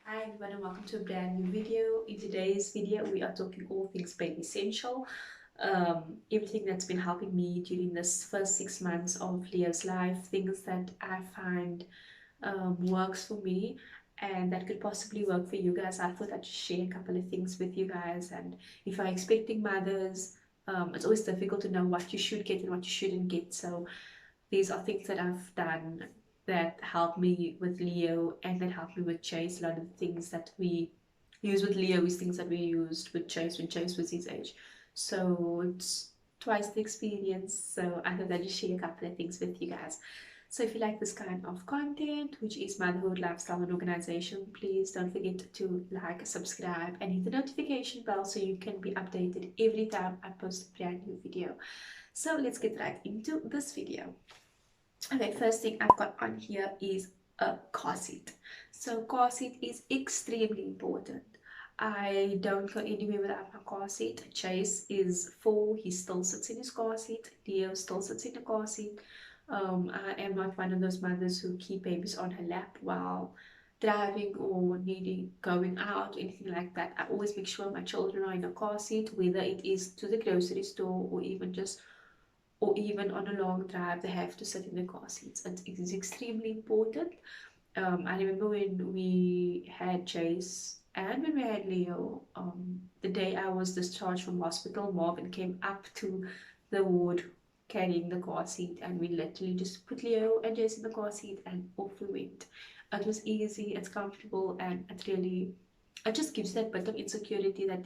Hi everyone and welcome to a brand new video. In today's video we are talking all things baby essential, everything that's been helping me during this first 6 months of Leo's life, things that I find works for me and that could possibly work for you guys. I thought I'd share a couple of things with you guys, and if you're expecting mothers, it's always difficult to know what you should get and what you shouldn't get. So these are things that I've done that help me with Leo and that help me with Chase. A lot of the things that we use with Leo is things that we used with Chase when Chase was his age. So it's twice the experience. So I thought I'd just share a couple of things with you guys. So if you like this kind of content, which is motherhood, lifestyle, and organization, please don't forget to like, subscribe, and hit the notification bell so you can be updated every time I post a brand new video. So let's get right into this video. Okay, first thing I've got on here is a car seat. So car seat is extremely important. I don't go anywhere without my car seat. Chase is 4, he still sits in his car seat. Leo still sits in the car seat. I am not one of those mothers who keep babies on her lap while driving or needing going out, anything like that. I always make sure my children are in a car seat, whether it is to the grocery store or even on a long drive, they have to sit in the car seats. It is extremely important. I remember when we had Chase and when we had Leo, the day I was discharged from hospital, Marvin came up to the ward carrying the car seat, and we literally just put Leo and Chase in the car seat and off we went. It was easy, it's comfortable, and it just gives that bit of insecurity, that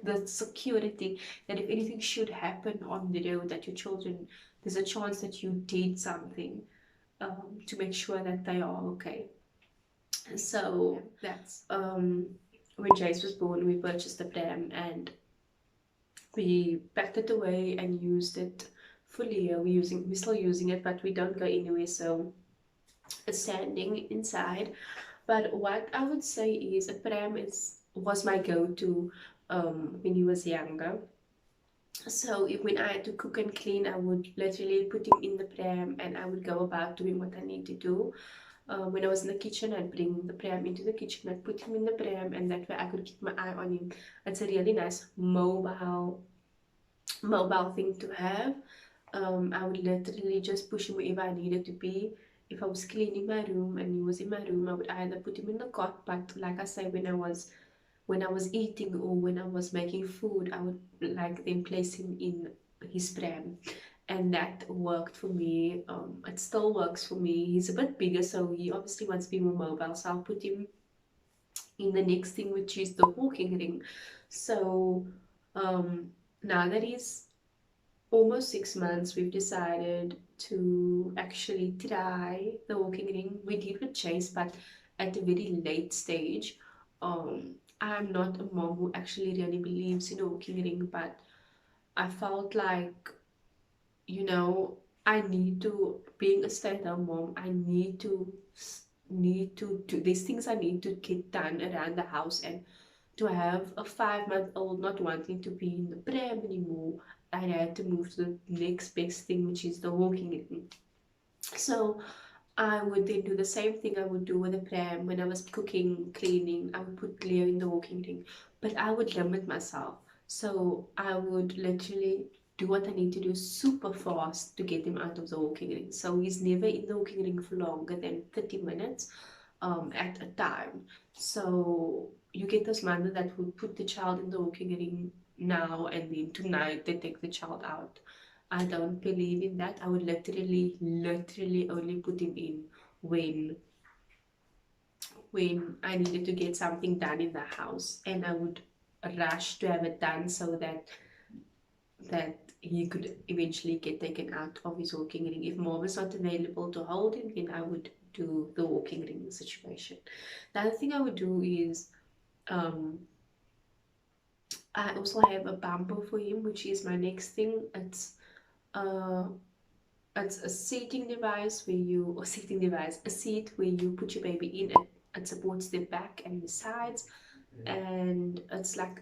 the security that if anything should happen on the road, that your children, there's a chance that you did something to make sure that they are okay. So that's when Jace was born, we purchased the pram and we packed it away and used it fully. We're still using it, but we don't go anywhere, so it's standing inside. But what I would say is a pram was my go-to when he was younger. So when I had to cook and clean, I would literally put him in the pram and I would go about doing what I need to do. When I was in the kitchen, I'd bring the pram into the kitchen, I'd put him in the pram, and that way I could keep my eye on him. It's a really nice mobile thing to have. I would literally just push him wherever I needed to be. If I was cleaning my room and he was in my room, I would either put him in the cot, but like I say, when I was eating or when I was making food, I would like then place him in his pram, and that worked for me. It still works for me. He's a bit bigger, so he obviously wants to be more mobile. So I'll put him in the next thing, which is the walking ring. So now that he's almost 6 months, we've decided to actually try the walking ring. We did with Chase, but at a very late stage. I'm not a mom who actually really believes in a walking ring, but I felt like, you know, I need to, being a stay-at-home mom, I need to do these things. I need to get done around the house, and to have a 5-month-old not wanting to be in the pram anymore, I had to move to the next best thing, which is the walking ring. So I would then do the same thing I would do with the pram. When I was cooking, cleaning, I would put Leo in the walking ring, but I would limit myself. So I would literally do what I need to do super fast to get him out of the walking ring. So he's never in the walking ring for longer than 30 minutes at a time. So you get those mothers that would put the child in the walking ring now and then tonight they take the child out. I don't believe in that. I would literally only put him in when when I needed to get something done in the house, and I would rush to have it done so that he could eventually get taken out of his walking ring. If mom is not available to hold him, then I would do the walking ring situation. The other thing I would do is um, I also have a bumper for him, which is my next thing. Uh, it's a seating device a seat where you put your baby in. It supports the back and the sides, and it's like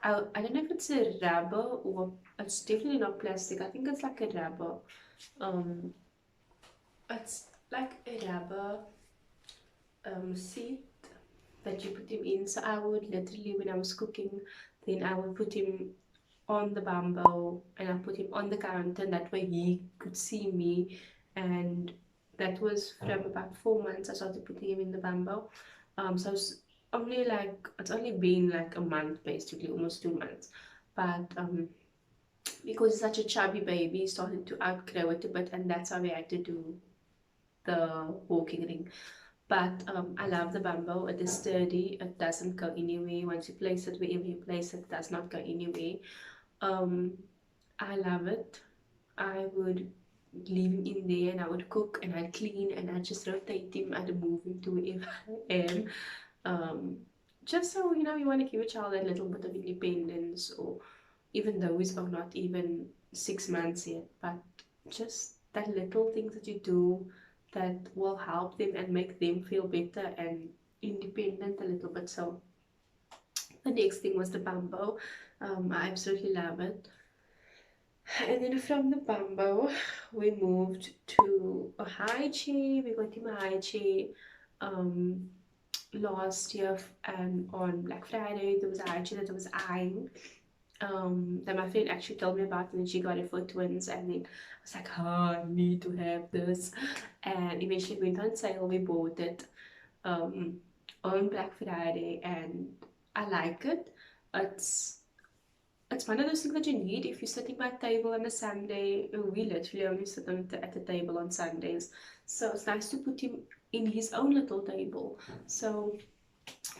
I don't know if it's a rubber or it's definitely not plastic. I think it's like a rubber. Um, it's like a rubber seat that you put him in. So I would literally, when I was cooking, then I would put him on the bamboo and I put him on the counter, and that way he could see me. And that was from about 4 months I started putting him in the bamboo. So it's only like, it's only been like a month, basically almost 2 months. But because he's such a chubby baby, he started to outgrow it a bit, and that's how we had to do the walking ring. But I love the bamboo. It is sturdy. It doesn't go anywhere. Once you place it, wherever you place it, it does not go anywhere. Um, I love it. I would leave him in there and I would cook and I'd clean and I'd just rotate him. I'd move him to wherever I am. Um, just so, you know, you want to give a child a little bit of independence, or even though he's not even 6 months yet, but just that little things that you do that will help them and make them feel better and independent a little bit. So the next thing was the bamboo. I absolutely love it. And then from the bamboo, we moved to a high chair. We got him a high chair um, last year, and on Black Friday, there was a high chair that I was eyeing. That my friend actually told me about, and then she got it for twins, and then I was like, oh, I need to have this. And eventually it went on sale. We bought it um, on Black Friday, and I like it. It's it's one of those things that you need if you're sitting by a table on a Sunday. We literally only sit at the table on Sundays, so it's nice to put him in his own little table. So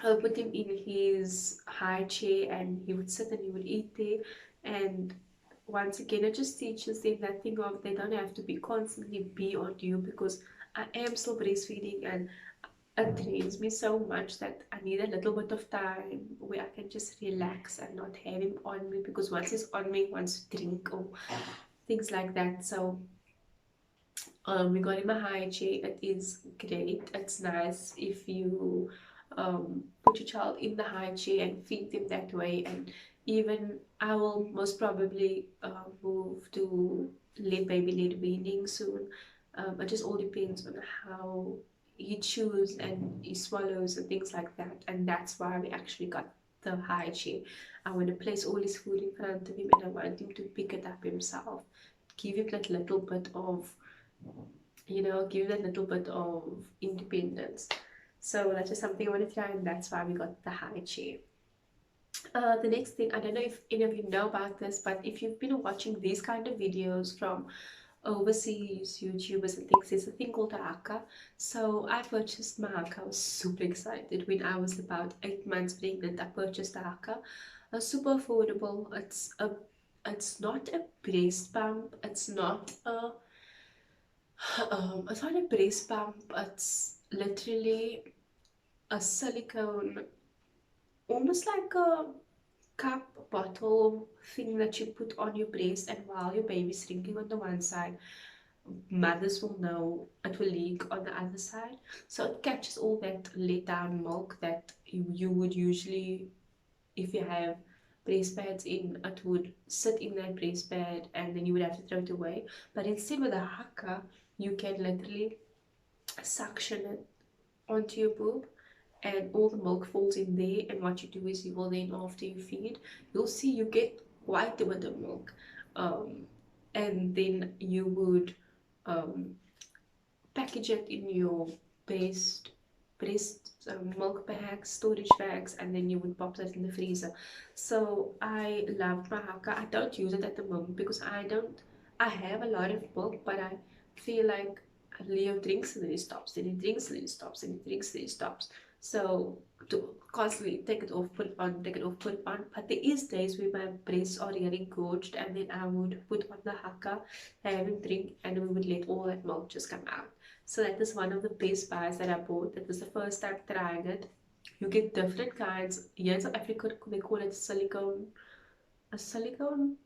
I'll put him in his high chair and he would sit and he would eat there. And once again, it just teaches them that thing of they don't have to be constantly be on you, because I am still breastfeeding, and it drains me so much that I need a little bit of time where I can just relax and not have him on me, because once he's on me, he wants to drink or things like that. So we got him a high chair. It is great. It's nice if you put your child in the high chair and feed them that way. And even I will most probably move to baby-led weaning soon. It just all depends on how he chews and he swallows and things like that. And that's why we actually got the high chair. I want to place all his food in front of him, and I want him to pick it up himself. Give him that little bit of, you know, give that little bit of independence. So that's just something I want to try, and that's why we got the high chair. The next thing, I don't know if any of you know about this, but if you've been watching these kind of videos from overseas YouTubers and things, there's a thing called a Hakka. So I purchased my Hakka. I was super excited when I was about 8 months pregnant. I purchased a Hakka. Super affordable. It's not a breast pump. It's not a breast pump. It's literally a silicone, almost like a cup bottle thing that you put on your breast, and while your baby's drinking on the one side, mothers will know it will leak on the other side. So it catches all that let down milk that you would usually, if you have breast pads in, it would sit in that breast pad and then you would have to throw it away. But instead, with a Hakka, you can literally suction it onto your boob, and all the milk falls in there. And what you do is, you will then, after you feed, you'll see you get quite a bit of milk, and then you would um, package it in your breast milk bags, storage bags, and then you would pop that in the freezer. So I love my Hakka. I don't use it at the moment because I have a lot of milk, but I feel like Leo drinks and then he stops, then he drinks and then he stops, and he drinks and then he stops. So to constantly take it off, put it on, take it off, put it on. But there is days where my breasts are really gorged, and then I would put on the Hakka, have him drink, and we would let all that milk just come out. So that is one of the best buys that I bought. That was the first time trying it. You get different kinds. Here in South Africa, they call it a silicone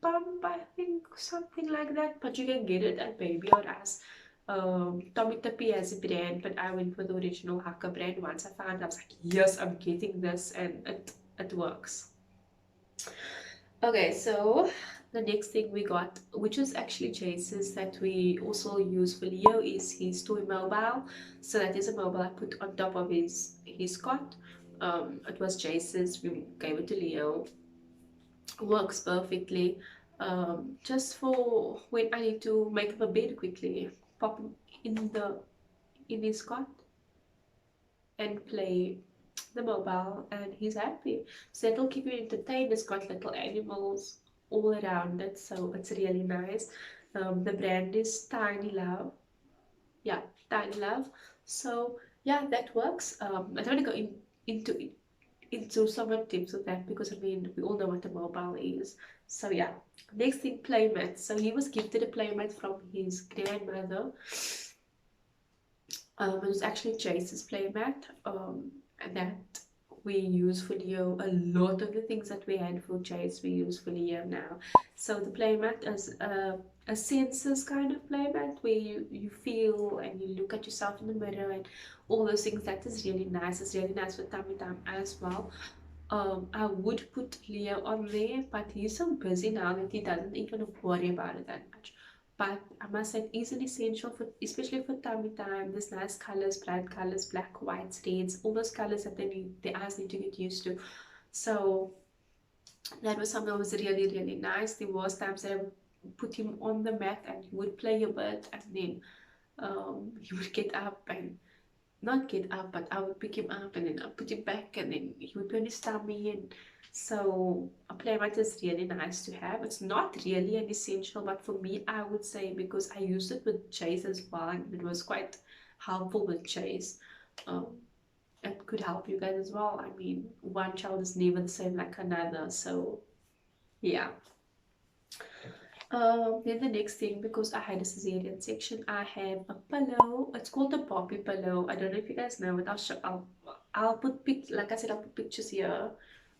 pump, I think, something like that. But you can get it at Baby or Us. Tommy Tapi has a brand, but I went with the original Hakka brand. Once I found, I was like, yes, I'm getting this, and it works. Okay, so the next thing we got, which is actually Chase's, that we also use for Leo, is his toy mobile. So that is a mobile I put on top of his cot. it was Jace's. We gave it to Leo. Works perfectly. Just for when I need to make up a bed quickly, pop him in his cot and play the mobile, and he's happy. So that'll keep you entertained. It's got little animals all around it, so it's really nice. The brand is Tiny Love. Yeah, Tiny Love. So yeah, that works. I don't want to go into so much tips of that, because I mean we all know what a mobile is. So yeah, next thing, playmat. So he was gifted a playmat from his grandmother. It was actually Chase's playmat, and that we use for Leo. A lot of the things that we had for Chase we use for Leo now. So the playmat is a senses kind of playmat where you feel and you look at yourself in the mirror and all those things. That is really nice. It's really nice for tummy time as well. I would put Leo on there, but he's so busy now that he doesn't even worry about it that much. But I must say it is an essential for, especially for tummy time. There's nice colors, bright colors, black, white, reds, all those colors that the eyes need to get used to. So that was something that was really, really nice. There was times that I would put him on the mat and he would play a bit, and then he would get up and not get up, but I would pick him up and then I'll put him back, and then he would be on his tummy. And so a playmat is really nice to have. It's not really an essential, but for me, I would say, because I used it with Chase as well, and it was quite helpful with Chase. Um, it could help you guys as well. I mean, one child is never the same like another, so yeah. Then the next thing, because I had a cesarean section, I have a pillow. It's called a poppy pillow. I don't know if you guys know it. I'll show. I'll put like I said, I'll put pictures here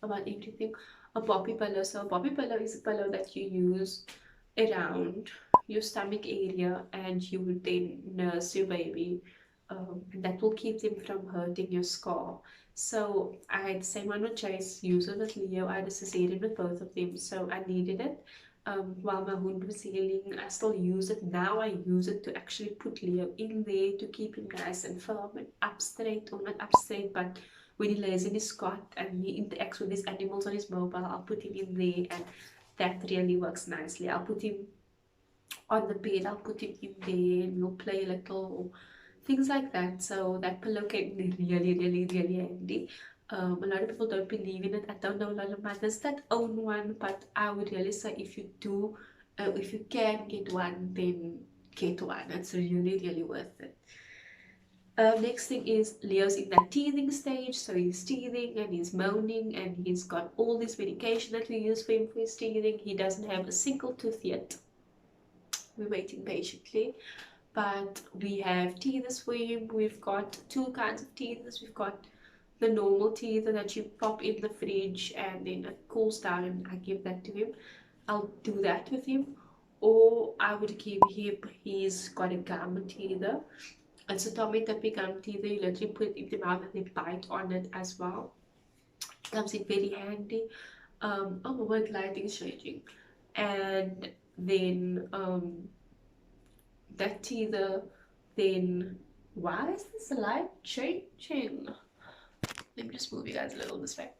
about everything. A poppy pillow. So a poppy pillow is a pillow that you use around your stomach area, and you would then nurse your baby. And that will keep them from hurting your scar. So I had the same one with Chase, use it with Leo. I had a cesarean with both of them, so I needed it. While my wound was healing, I still use it. Now I use it to actually put Leo in there to keep him nice and firm and up straight, or not up straight, but when he lays in his cot and he interacts with his animals on his mobile, I'll put him in there, and that really works nicely. I'll put him on the bed, I'll put him in there, and we'll play a little, things like that. So that pillow came in really, really, really handy. A lot of people don't believe in it. I don't know a lot of mothers that own one, but I would really say if you do, if you can get one, then get one. It's really, really worth it. Next thing is Leo's in that teething stage, so he's teething and he's moaning, and he's got all this medication that we use for him for his teething. He doesn't have a single tooth yet. We're waiting patiently, but we have teethers for him. We've got two kinds of teethers. We've got the normal teether that you pop in the fridge and then it cools down, and I give that to him. I'll do that with him. Or I would give him, he's got a gum teether. It's a tummy tappy gum teether. You literally put it in the mouth and they bite on it as well. Comes in very handy. Oh my word, lighting is changing. And then that teether, then why is this light changing? Let me just move you guys a little this way.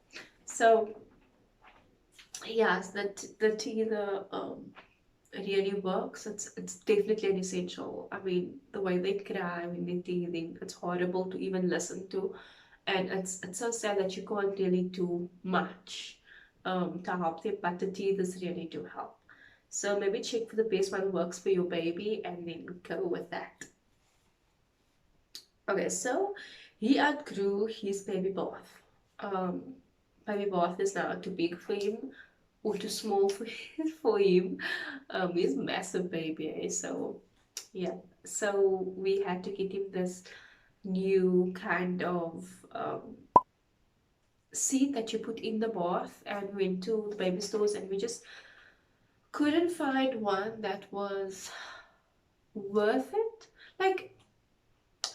So yes, the teether really works. It's definitely an essential. I mean, the way they cry when they're teething, it's horrible to even listen to, and it's so sad that you can't really do much to help them, but the teethers really do help. So maybe check for the best one that works for your baby and then go with that. Okay, so he outgrew his baby bath. Um, Baby bath is now too big for him or too small for for him. He's a massive baby, so yeah. So we had to get him this new kind of seat that you put in the bath, and we went to the baby stores and we just couldn't find one that was worth it. Like,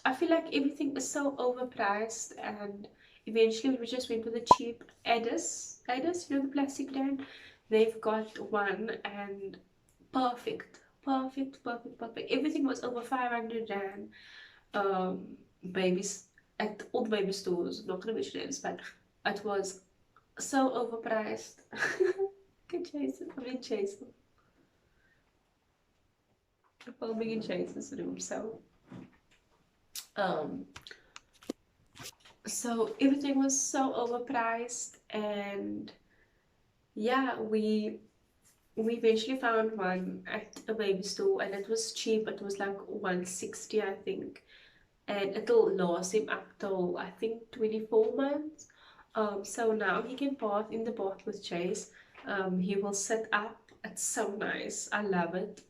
I feel like everything is so overpriced, and eventually we just went with the cheap Addis, you know, the plastic brand. They've got one, and perfect, perfect, perfect, perfect. Everything was over 500 rand. Babies at all the baby stores, I'm not gonna mention names, but it was so overpriced. Can Jason, I'm in Jason. I'm filming in Jason's room, um so everything was so overpriced, and yeah, we eventually found one at a baby store, and it was cheap. It was like 160, I think, and it'll last him up till I think 24 months. So now he can bath in the bath with Chase. He will sit up. It's so nice. I love it.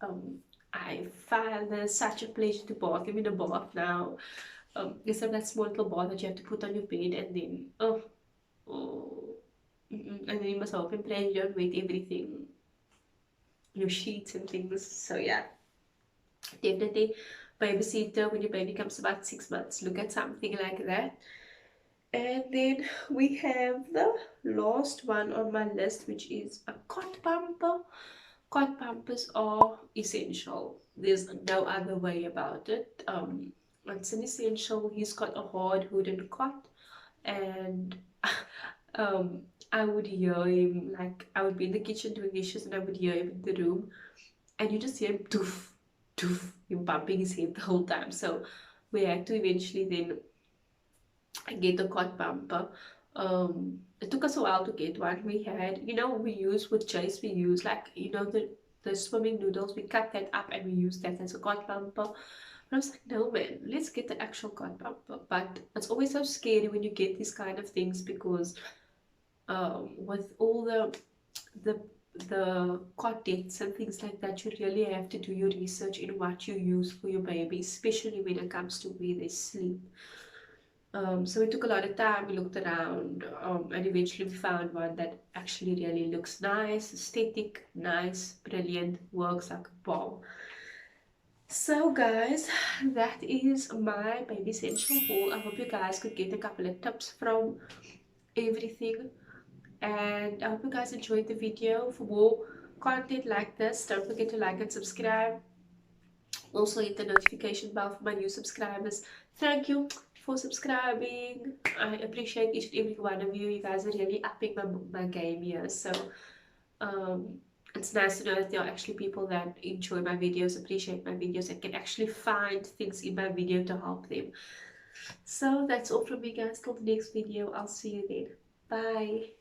I find it's such a pleasure to bath him in a bath now. Instead of that small little bath that you have to put on your bed, and then oh, and then you must help him play. You don't wet everything, your sheets and things. So yeah, definitely babysitter when your baby comes about 6 months. Look at something like that. And then we have the last one on my list, which is a cot bumper. Cot bumpers are essential. There's no other way about it. It's an essential. He's got a hard wooden cot, and um, I would hear him, like I would be in the kitchen doing dishes, and I would hear him in the room, and you just hear him doof, doof, him bumping his head the whole time. So we had to eventually then get a cot bumper. It took us a while to get one. We had, we use with Chase, we use like, the swimming noodles, we cut that up and we use that as a cot bumper. But I was like, no man, let's get the actual cot bumper. But it's always so scary when you get these kind of things, because with all the the contents and things like that, you really have to do your research in what you use for your baby, especially when it comes to where they sleep. So we took a lot of time, we looked around, and eventually we found one that actually really looks nice, aesthetic, nice, brilliant, works like a bomb. So guys, that is my baby essential haul. I hope you guys could get a couple of tips from everything, and I hope you guys enjoyed the video. For more content like this, don't forget to like and subscribe. Also hit the notification bell for my new subscribers. Thank you for subscribing. I appreciate each and every one of you. You guys are really upping my game here. So um, it's nice to know that there are actually people that enjoy my videos, appreciate my videos, and can actually find things in my video to help them. So that's all from me guys. Till the next video, I'll see you then. Bye.